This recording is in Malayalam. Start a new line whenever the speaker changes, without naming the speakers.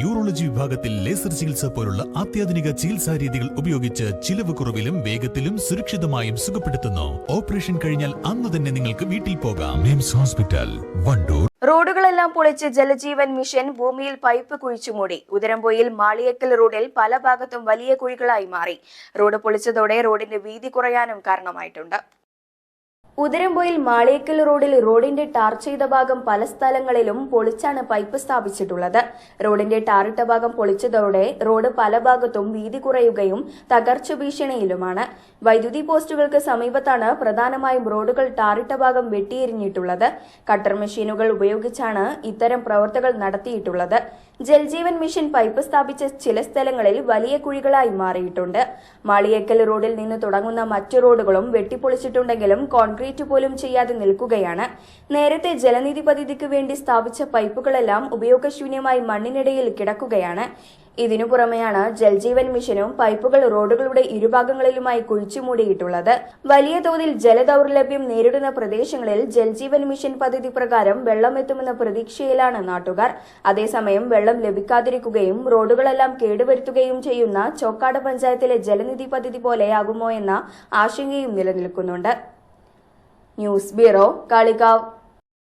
യൂറോളജി വിഭാഗത്തിൽ ലേസർ ചികിത്സ പോലുള്ള അത്യാധുനിക ചികിത്സാ രീതികൾ ഉപയോഗിച്ച് ചിലവ് കുറവിലും വേഗത്തിലും സുരക്ഷിതമായും സുഖപ്പെടുത്തുന്നു. ഓപ്പറേഷൻ കഴിഞ്ഞാൽ അന്ന് തന്നെ നിങ്ങൾക്ക് വീട്ടിൽ പോകാം. മിംസ് ഹോസ്പിറ്റൽ, വണ്ടൂർ.
റോഡുകളെല്ലാം പൊളിച്ച് ജലജീവൻ മിഷൻ ഭൂമിയിൽ പൈപ്പ് കുഴിച്ചുമൂടി. ഉദരംപൊയിൽ മാളിയേക്കൽ റോഡിൽ പല ഭാഗത്തും വലിയ കുഴികളായി മാറി. റോഡ് പൊളിച്ചതോടെ റോഡിന്റെ വീതി കുറയാനും കാരണമായിട്ടുണ്ട്. ഉദരംപൊയിൽ മാളിയേക്കൽ റോഡിൽ റോഡിന്റെ ടാർ ചെയ്ത ഭാഗം പല സ്ഥലങ്ങളിലും പൊളിച്ചാണ് പൈപ്പ് സ്ഥാപിച്ചിട്ടുള്ളത്. റോഡിന്റെ ടാറിട്ട ഭാഗം പൊളിച്ചതോടെ റോഡ് പല ഭാഗത്തും വീതി കുറയുകയും തകർച്ച ഭീഷണിയിലുമാണ്. വൈദ്യുതി പോസ്റ്റുകൾക്ക് സമീപത്താണ് പ്രധാനമായും റോഡുകൾ ടാറിട്ട ഭാഗം വെട്ടിയെരിഞ്ഞിട്ടുള്ളത്. കട്ടർ മെഷീനുകൾ ഉപയോഗിച്ചാണ് ഇത്തരം പ്രവർത്തികൾ നടത്തിയിട്ടുള്ളത്. ജൽജീവൻ മിഷൻ പൈപ്പ് സ്ഥാപിച്ച ചില സ്ഥലങ്ങളിൽ വലിയ കുഴികളായി മാറിയിട്ടുണ്ട്. മാളിയേക്കൽ റോഡിൽ നിന്ന് തുടങ്ങുന്ന മറ്റു റോഡുകളും വെട്ടിപ്പൊളിച്ചിട്ടുണ്ടെങ്കിലും കോൺക്രീറ്റ് പോലും ചെയ്യാതെ നിൽക്കുകയാണ്. നേരത്തെ ജലനിധി പദ്ധതിക്ക് വേണ്ടി സ്ഥാപിച്ച പൈപ്പുകളെല്ലാം ഉപയോഗശൂന്യമായി മണ്ണിനിടയിൽ കിടക്കുകയാണ്. ഇതിനു പുറമെയാണ് ജൽജീവൻ മിഷനും പൈപ്പുകൾ റോഡുകളുടെ ഇരുഭാഗങ്ങളിലുമായി കുഴിച്ചുമൂടിയിട്ടുള്ളത്. വലിയ തോതിൽ ജലദൌർലഭ്യം നേരിടുന്ന പ്രദേശങ്ങളിൽ ജൽജീവൻ മിഷൻ പദ്ധതി പ്രകാരം വെള്ളമെത്തുമെന്ന പ്രതീക്ഷയിലാണ് നാട്ടുകാർ. അതേസമയം വെള്ളം ലഭിക്കാതിരിക്കുകയും റോഡുകളെല്ലാം കേടുവരുത്തുകയും ചെയ്യുന്ന ചോക്കാട് പഞ്ചായത്തിലെ ജലനിധി പദ്ധതി പോലെയാകുമോ എന്ന ആശങ്കയും നിലനിൽക്കുന്നുണ്ട്. News bureau, Kalikavu.